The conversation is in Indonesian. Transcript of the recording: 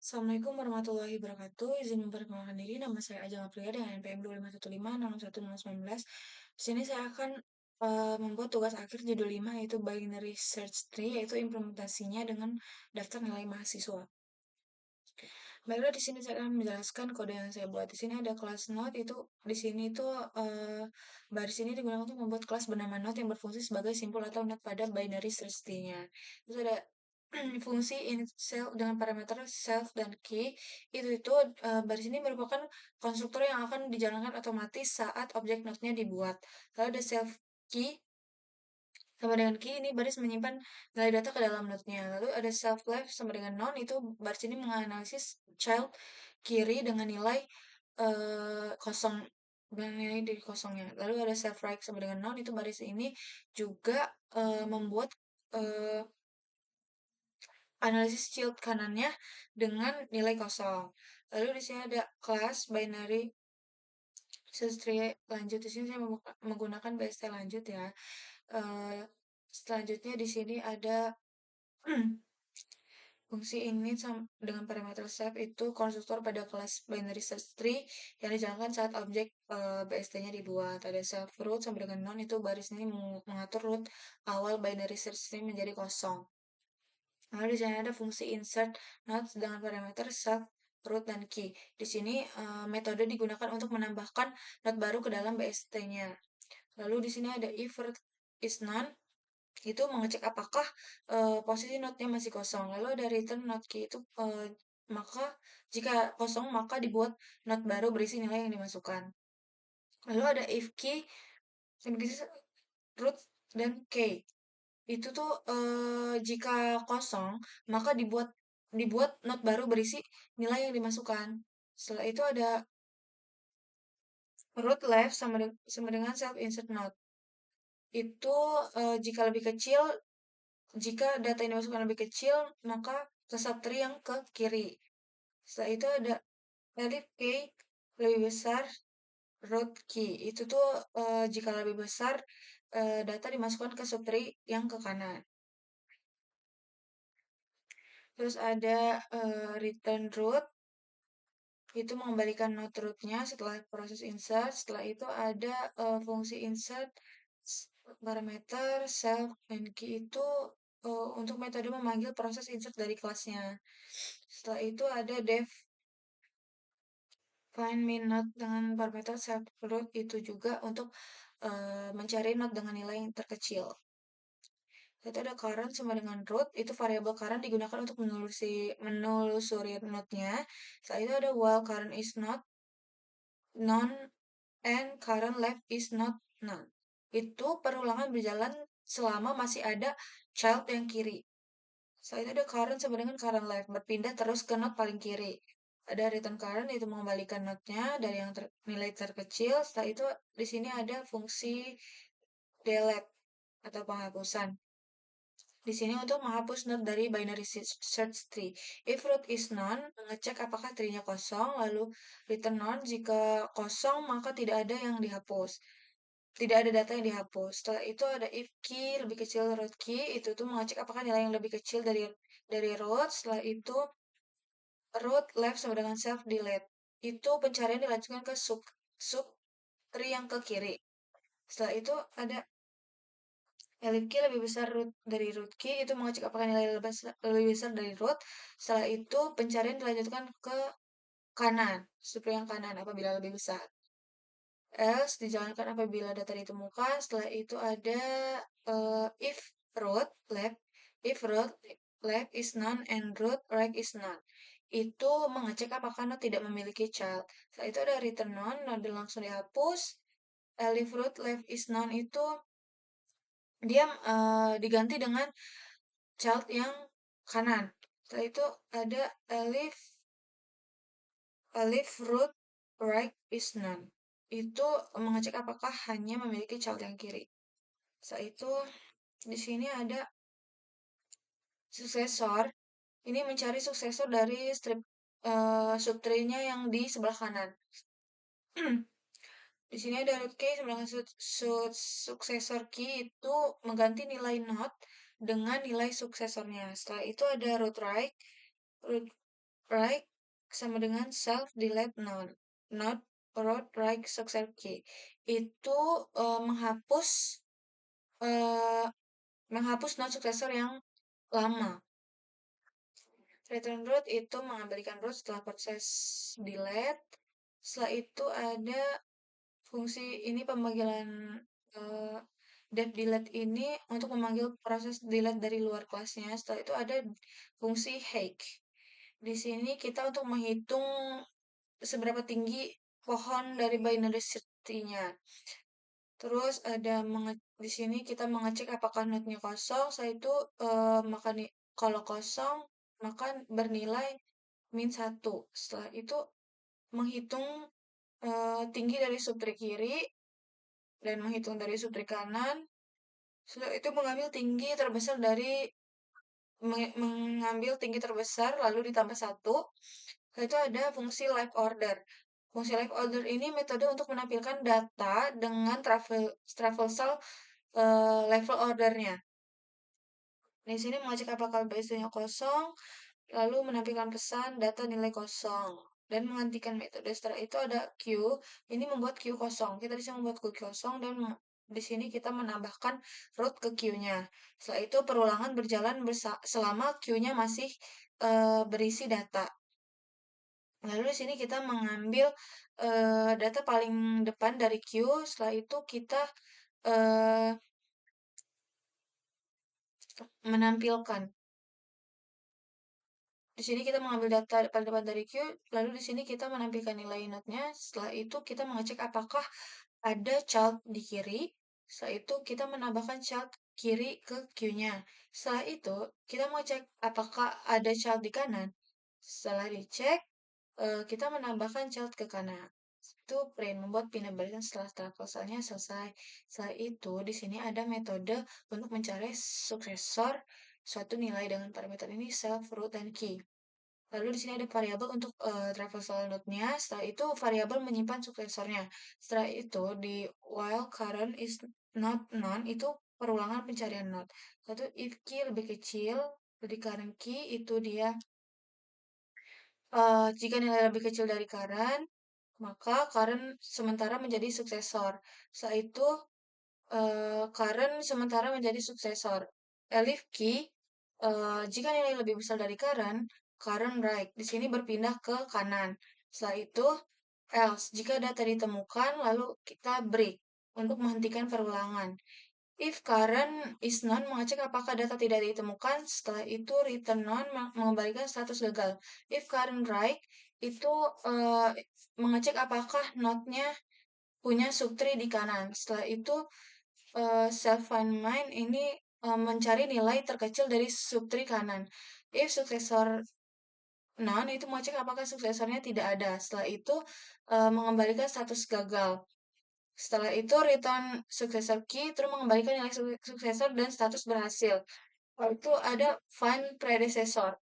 Assalamualaikum warahmatullahi wabarakatuh. Izin memperkenalkan diri, nama saya Ajeng Aprilia dengan NPM 2515619. Di sini saya akan membuat tugas akhir judul 5 yaitu binary search tree, yaitu implementasinya dengan daftar nilai mahasiswa. Baiklah, di sini saya akan menjelaskan kode yang saya buat. Di sini ada kelas note, itu di sini itu baris ini digunakan untuk membuat kelas bernama note yang berfungsi sebagai simpul atau note pada binary search tree-nya. Terus ada fungsi in self dengan parameter self dan key. Itu baris ini merupakan konstruktor yang akan dijalankan otomatis saat objek note-nya dibuat. Lalu ada self key sama dengan key, ini baris menyimpan nilai data ke dalam node-nya. Lalu ada self left sama dengan none, itu baris ini menganalisis child kiri dengan nilai kosong, dengan nilai dari kosongnya. Lalu ada self right sama dengan none, itu baris ini juga membuat eh, analisis child kanannya dengan nilai kosong. Lalu di sini ada kelas binary search tree lanjut. Di sini saya menggunakan BST lanjut ya. Eh, Selanjutnya di sini ada fungsi ini dengan parameter self, itu konstruktor pada kelas binary search tree yang dijalankan saat objek BST-nya dibuat. Ada self root sama dengan non, itu baris ini mengatur root awal binary search tree menjadi kosong. Lalu di sini ada fungsi insert nodes dengan parameter self, root, dan key. Di sini metode digunakan untuk menambahkan node baru ke dalam BST-nya. Lalu di sini ada if root is none, itu mengecek apakah posisi node-nya masih kosong. Lalu ada return node key, itu maka jika kosong maka dibuat node baru berisi nilai yang dimasukkan. Lalu ada if key berisi root dan key. Itu tuh jika kosong maka dibuat node baru berisi nilai yang dimasukkan. Setelah itu ada root left sama dengan self insert node. Itu jika lebih kecil, jika data yang dimasukkan lebih kecil, maka ke subtree yang ke kiri. Setelah itu ada elif key lebih besar root key. Itu tuh jika lebih besar, data dimasukkan ke subtree yang ke kanan. Terus ada return root, itu mengembalikan node root-nya setelah proses insert. Setelah itu ada fungsi insert parameter self and key, itu untuk metode memanggil proses insert dari kelasnya. Setelah itu ada def find min node dengan parameter self root, itu juga untuk mencari node dengan nilai yang terkecil. Itu ada current sama dengan root, itu variabel current digunakan untuk menelusuri node-nya. Setelah itu ada while current is not none and current left is not none. Itu perulangan berjalan selama masih ada child yang kiri. Setelah itu ada current sama dengan current left, berpindah terus ke node paling kiri. Ada return current, itu mengembalikan node-nya dari yang nilai terkecil. Setelah itu di sini ada fungsi delete atau penghapusan. Di sini untuk menghapus node dari binary search tree. If root is none, mengecek apakah tree-nya kosong, lalu return none. Jika kosong, maka tidak ada yang dihapus. Tidak ada data yang dihapus. Setelah itu ada if key lebih kecil root key, itu tuh mengecek apakah nilai yang lebih kecil dari root. Setelah itu root left sama dengan self delete. Itu pencarian dilanjutkan ke sub tree yang ke kiri. Setelah itu ada elif key lebih besar root dari root key, itu mengecek apakah nilai lebih besar dari root. Setelah itu pencarian dilanjutkan ke kanan, sub yang kanan apabila lebih besar. Else dijalankan apabila data ditemukan. Setelah itu ada if root left, if root left is none and root right is none. Itu mengecek apakah node tidak memiliki child. Setelah itu ada return none, node langsung dihapus. If root left is none, itu dia diganti dengan child yang kanan. Setelah itu ada elif root right is none. Itu mengecek apakah hanya memiliki child yang kiri. Setelah itu di sini ada suksesor. Ini mencari suksesor dari strip subtree-nya yang di sebelah kanan. Di sini ada root key sama dengan suksesor key, itu mengganti nilai node dengan nilai suksesornya. Setelah itu ada root right. right sama dengan self delete node. Not root right success key. Itu menghapus eh, menghapus node successor yang lama. Return root itu mengembalikan root setelah proses delete. Setelah itu ada fungsi ini pemanggilan eh, dep delete ini untuk memanggil proses delete dari luar kelasnya. Setelah itu ada fungsi hake. Di sini kita untuk menghitung seberapa tinggi pohon dari binary tree-nya. Terus ada di sini kita mengecek apakah node-nya kosong. Setelah itu maka kalau kosong maka bernilai -1. Setelah itu menghitung tinggi dari subtree kiri dan menghitung dari subtree kanan. Setelah itu mengambil tinggi terbesar lalu ditambah 1. Setelah itu ada fungsi live order. Fungsi live order ini metode untuk menampilkan data dengan traversal level ordernya. Di sini mengecek apakah base-nya kosong, lalu menampilkan pesan data nilai kosong dan menghentikan metode. Setelah itu ada queue, ini membuat queue kosong. Kita bisa membuat queue kosong dan di sini kita menambahkan root ke queue-nya. Setelah itu perulangan berjalan selama queue-nya masih berisi data. Lalu di sini kita mengambil data paling depan dari queue. Setelah itu kita uh, menampilkan. Di sini kita mengambil data paling depan dari queue, lalu di sini kita menampilkan nilai node-nya. Setelah itu kita mengecek apakah ada child di kiri. Setelah itu kita menambahkan child kiri ke queue-nya. Setelah itu kita mengecek apakah ada child di kanan. Setelah dicek, kita menambahkan child ke kanan. Itu print membuat pindah balikan setelah traversalnya selesai. Setelah itu di sini ada metode untuk mencari suksesor suatu nilai dengan parameter ini self, root, dan key. Lalu di sini ada variabel untuk traversal node-nya. Setelah itu variabel menyimpan suksesornya. Setelah itu di while current is not none itu perulangan pencarian node. Lalu if key lebih kecil dari current key itu dia jika nilai lebih kecil dari current maka current sementara menjadi suksesor. Setelah itu current sementara menjadi suksesor. Elif key jika nilai lebih besar dari current right. Di sini berpindah ke kanan. Setelah itu, else. Jika data ditemukan, lalu kita break untuk menghentikan perulangan. If current is none, mengecek apakah data tidak ditemukan. Setelah itu, return none mengembalikan status gagal. If current right, itu mengecek apakah node-nya punya subtree di kanan. Setelah itu, self find mine ini mencari nilai terkecil dari subtree kanan. If suksesor none itu mau cek apakah suksesornya tidak ada. Setelah itu mengembalikan status gagal. Setelah itu return successor key terus mengembalikan nilai suksesor dan status berhasil. Lalu itu ada find predecessor.